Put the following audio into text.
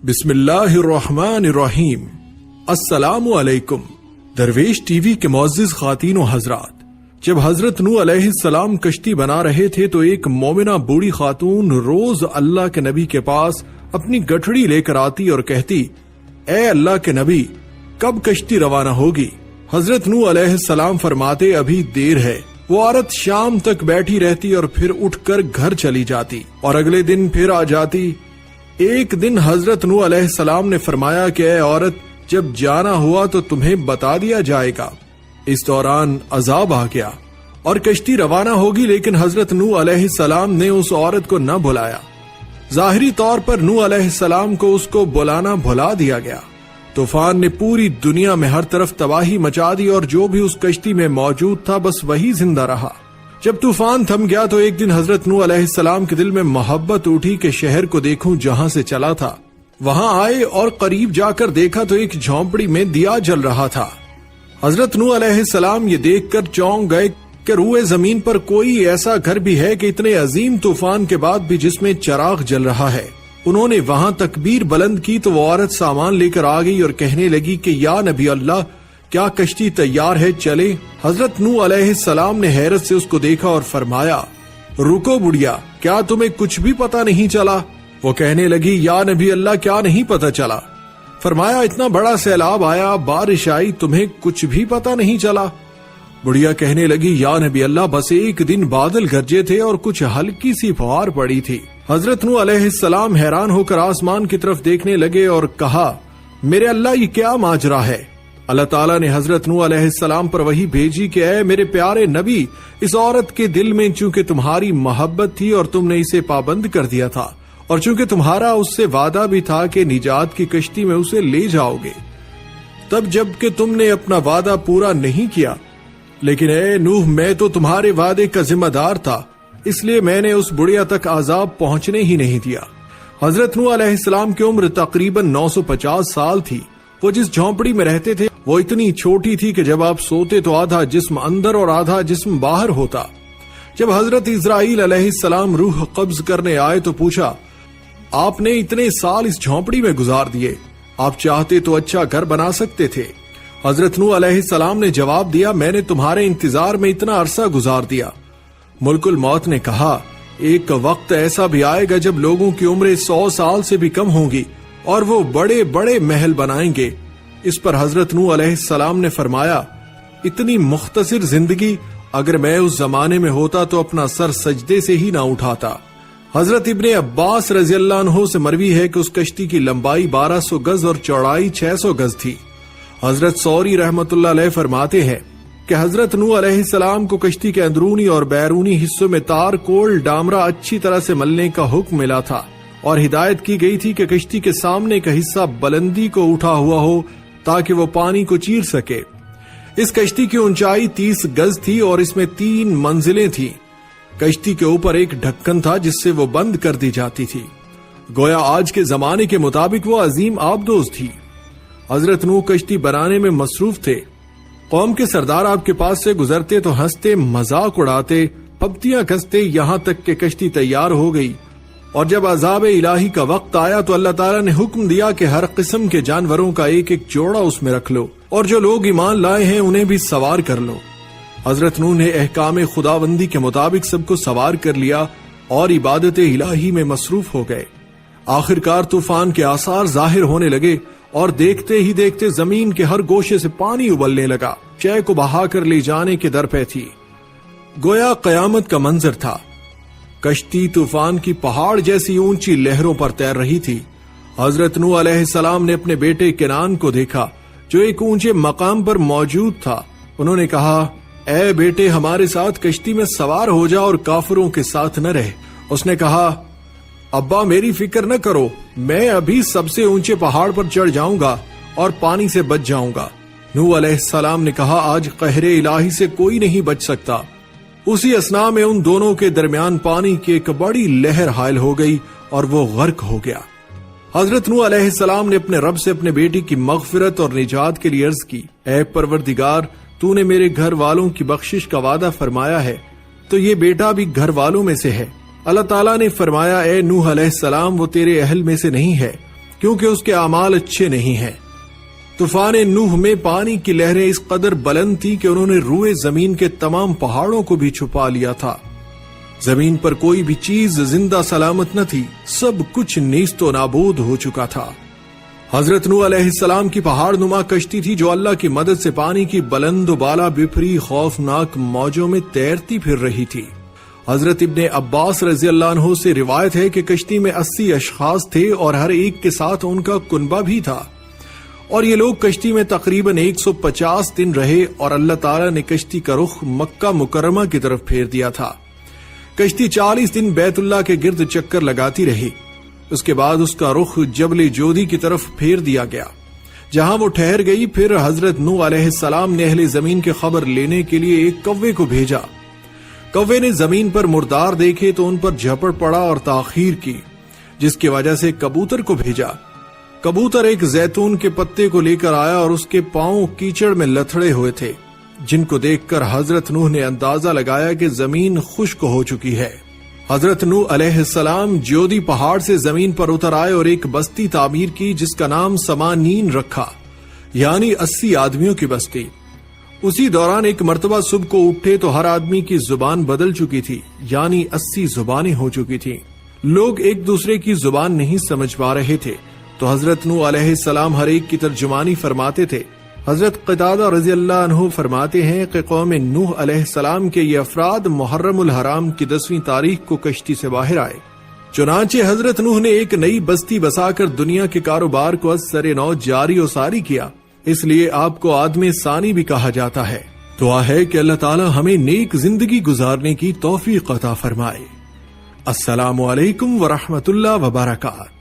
بسم اللہ الرحمن الرحیم۔ السلام علیکم۔ درویش ٹی وی کے معزز خواتین و حضرات، جب حضرت نوح علیہ السلام کشتی بنا رہے تھے تو ایک مومنہ بوڑھی خاتون روز اللہ کے نبی کے پاس اپنی گٹھڑی لے کر آتی اور کہتی، اے اللہ کے نبی، کب کشتی روانہ ہوگی؟ حضرت نوح علیہ السلام فرماتے، ابھی دیر ہے۔ وہ عورت شام تک بیٹھی رہتی اور پھر اٹھ کر گھر چلی جاتی اور اگلے دن پھر آ جاتی۔ ایک دن حضرت نوح علیہ السلام نے فرمایا کہ اے عورت، جب جانا ہوا تو تمہیں بتا دیا جائے گا۔ اس دوران عذاب آ گیا اور کشتی روانہ ہوگی، لیکن حضرت نوح علیہ السلام نے اس عورت کو نہ بلایا۔ ظاہری طور پر نوح علیہ السلام کو اس کو بلانا بھلا دیا گیا۔ طوفان نے پوری دنیا میں ہر طرف تباہی مچا دی اور جو بھی اس کشتی میں موجود تھا بس وہی زندہ رہا۔ جب طوفان تھم گیا تو ایک دن حضرت نوح علیہ السلام کے دل میں محبت اٹھی کہ شہر کو دیکھوں جہاں سے چلا تھا۔ وہاں آئے اور قریب جا کر دیکھا تو ایک جھونپڑی میں دیا جل رہا تھا۔ حضرت نوح علیہ السلام یہ دیکھ کر چونک گئے کہ روئے زمین پر کوئی ایسا گھر بھی ہے کہ اتنے عظیم طوفان کے بعد بھی جس میں چراغ جل رہا ہے۔ انہوں نے وہاں تکبیر بلند کی تو وہ عورت سامان لے کر آ گئی اور کہنے لگی کہ یا نبی اللہ، کیا کشتی تیار ہے، چلے؟ حضرت نوح علیہ السلام نے حیرت سے اس کو دیکھا اور فرمایا، رکو بڑھیا، کیا تمہیں کچھ بھی پتا نہیں چلا؟ وہ کہنے لگی، یا نبی اللہ، کیا نہیں پتا چلا؟ فرمایا، اتنا بڑا سیلاب آیا، بارش آئی، تمہیں کچھ بھی پتا نہیں چلا؟ بڑھیا کہنے لگی، یا نبی اللہ، بس ایک دن بادل گرجے تھے اور کچھ ہلکی سی فوار پڑی تھی۔ حضرت نوح علیہ السلام حیران ہو کر آسمان کی طرف دیکھنے لگے اور کہا، میرے اللہ، یہ کیا ماجرا ہے؟ اللہ تعالیٰ نے حضرت نوح علیہ السلام پر وحی بھیجی کہ اے میرے پیارے نبی، اس عورت کے دل میں چونکہ تمہاری محبت تھی اور تم نے اسے پابند کر دیا تھا، اور چونکہ تمہارا اس سے وعدہ بھی تھا کہ نجات کی کشتی میں اسے لے جاؤ گے، تب جب کہ تم نے اپنا وعدہ پورا نہیں کیا، لیکن اے نوح، میں تو تمہارے وعدے کا ذمہ دار تھا، اس لیے میں نے اس بڑھیا تک عذاب پہنچنے ہی نہیں دیا۔ حضرت نوح علیہ السلام کی عمر تقریباً 950 سال تھی۔ وہ جس جھونپڑی میں رہتے تھے وہ اتنی چھوٹی تھی کہ جب آپ سوتے تو آدھا جسم اندر اور آدھا جسم باہر ہوتا۔ جب حضرت اسرائیل علیہ السلام روح قبض کرنے آئے تو پوچھا، آپ نے اتنے سال اس جھونپڑی میں گزار دیے، آپ چاہتے تو اچھا گھر بنا سکتے تھے۔ حضرت نوح علیہ السلام نے جواب دیا، میں نے تمہارے انتظار میں اتنا عرصہ گزار دیا۔ ملک الموت نے کہا، ایک وقت ایسا بھی آئے گا جب لوگوں کی عمریں 100 سال سے بھی کم ہوں گی اور وہ بڑے بڑے محل بنائیں گے۔ اس پر حضرت نوح علیہ السلام نے فرمایا، اتنی مختصر زندگی، اگر میں اس زمانے میں ہوتا تو اپنا سر سجدے سے ہی نہ اٹھاتا۔ حضرت ابن عباس رضی اللہ عنہ سے مروی ہے کہ اس کشتی کی لمبائی 1200 گز اور چوڑائی 600 گز تھی۔ حضرت سوری رحمت اللہ علیہ فرماتے ہیں کہ حضرت نوح علیہ السلام کو کشتی کے اندرونی اور بیرونی حصوں میں تار کول ڈامرا اچھی طرح سے ملنے کا حکم ملا تھا اور ہدایت کی گئی تھی کہ کشتی کے سامنے کا حصہ بلندی کو اٹھا ہوا ہو تاکہ وہ پانی کو چیر سکے۔ اس کشتی کی اونچائی 30 گز تھی اور اس میں 3 منزلیں تھیں۔ کشتی کے اوپر ایک ڈھکن تھا جس سے وہ بند کر دی جاتی تھی۔ گویا آج کے زمانے کے مطابق وہ عظیم آبدوز تھی۔ حضرت نوح کشتی بنانے میں مصروف تھے۔ قوم کے سردار آپ کے پاس سے گزرتے تو ہنستے، مذاق اڑاتے، پھپتیاں کستے، یہاں تک کہ کشتی تیار ہو گئی، اور جب عذاب الہی کا وقت آیا تو اللہ تعالیٰ نے حکم دیا کہ ہر قسم کے جانوروں کا ایک ایک جوڑا اس میں رکھ لو، اور جو لوگ ایمان لائے ہیں انہیں بھی سوار کر لو۔ حضرت نوح نے احکام خداوندی کے مطابق سب کو سوار کر لیا اور عبادت الہی میں مصروف ہو گئے۔ آخرکار طوفان کے آثار ظاہر ہونے لگے اور دیکھتے ہی دیکھتے زمین کے ہر گوشے سے پانی ابلنے لگا، چے کو بہا کر لے جانے کے در پہ تھی۔ گویا قیامت کا منظر تھا۔ کشتی طوفان کی پہاڑ جیسی اونچی لہروں پر تیر رہی تھی۔ حضرت نوح علیہ السلام نے اپنے بیٹے کنعان کو دیکھا جو ایک اونچے مقام پر موجود تھا۔ انہوں نے کہا، اے بیٹے، ہمارے ساتھ کشتی میں سوار ہو جا اور کافروں کے ساتھ نہ رہ۔ اس نے کہا، ابا میری فکر نہ کرو، میں ابھی سب سے اونچے پہاڑ پر چڑھ جاؤں گا اور پانی سے بچ جاؤں گا۔ نوح علیہ السلام نے کہا، آج قہر الہی سے کوئی نہیں بچ سکتا۔ اسی اثناء میں ان دونوں کے درمیان پانی کی ایک بڑی لہر حائل ہو گئی اور وہ غرق ہو گیا۔ حضرت نوح علیہ السلام نے اپنے رب سے اپنے بیٹی کی مغفرت اور نجات کے لیے عرض کی، اے پروردگار، تو نے میرے گھر والوں کی بخشش کا وعدہ فرمایا ہے تو یہ بیٹا بھی گھر والوں میں سے ہے۔ اللہ تعالیٰ نے فرمایا، اے نوح علیہ السلام، وہ تیرے اہل میں سے نہیں ہے، کیونکہ اس کے اعمال اچھے نہیں ہیں۔ طوفان نوح میں پانی کی لہریں اس قدر بلند تھی کہ انہوں نے روئے زمین کے تمام پہاڑوں کو بھی چھپا لیا تھا۔ زمین پر کوئی بھی چیز زندہ سلامت نہ تھی، سب کچھ نیست و نابود ہو چکا تھا۔ حضرت نوح علیہ السلام کی پہاڑ نما کشتی تھی جو اللہ کی مدد سے پانی کی بلند و بالا بپھری خوفناک موجوں میں تیرتی پھر رہی تھی۔ حضرت ابن عباس رضی اللہ عنہ سے روایت ہے کہ کشتی میں 80 اشخاص تھے اور ہر ایک کے ساتھ ان کا کنبہ بھی تھا، اور یہ لوگ کشتی میں تقریباً 150 دن رہے، اور اللہ تعالیٰ نے کشتی کا رخ مکہ مکرمہ کی طرف پھیر دیا تھا۔ کشتی 40 دن بیت اللہ کے گرد چکر لگاتی رہی، اس کے بعد اس کا رخ جبل جودی کی طرف پھیر دیا گیا، جہاں وہ ٹھہر گئی۔ پھر حضرت نوح علیہ السلام نے اہل زمین کی خبر لینے کے لیے ایک کوے کو بھیجا۔ کوے نے زمین پر مردار دیکھے تو ان پر جھپٹ پڑا اور تاخیر کی، جس کی وجہ سے کبوتر کو بھیجا۔ کبوتر ایک زیتون کے پتے کو لے کر آیا اور اس کے پاؤں کیچڑ میں لتھڑے ہوئے تھے، جن کو دیکھ کر حضرت نوح نے اندازہ لگایا کہ زمین خشک ہو چکی ہے۔ حضرت نوح علیہ السلام جودی پہاڑ سے زمین پر اتر آئے اور ایک بستی تعمیر کی جس کا نام سمانین رکھا، یعنی 80 آدمیوں کی بستی۔ اسی دوران ایک مرتبہ صبح کو اٹھے تو ہر آدمی کی زبان بدل چکی تھی، یعنی 80 زبانیں ہو چکی تھیں۔ لوگ ایک دوسرے کی زبان نہیں سمجھ پا رہے تھے، تو حضرت نوح علیہ السلام ہر ایک کی ترجمانی فرماتے تھے۔ حضرت قتادہ رضی اللہ عنہ فرماتے ہیں کہ قوم نوح علیہ السلام کے یہ افراد محرم الحرام کی 10ویں تاریخ کو کشتی سے باہر آئے۔ چنانچہ حضرت نوح نے ایک نئی بستی بسا کر دنیا کے کاروبار کو از سر نو جاری و ساری کیا، اس لیے آپ کو آدم ثانی بھی کہا جاتا ہے۔ دعا ہے کہ اللہ تعالی ہمیں نیک زندگی گزارنے کی توفیق عطا فرمائے۔ السلام علیکم ورحمۃ اللہ وبرکاتہ۔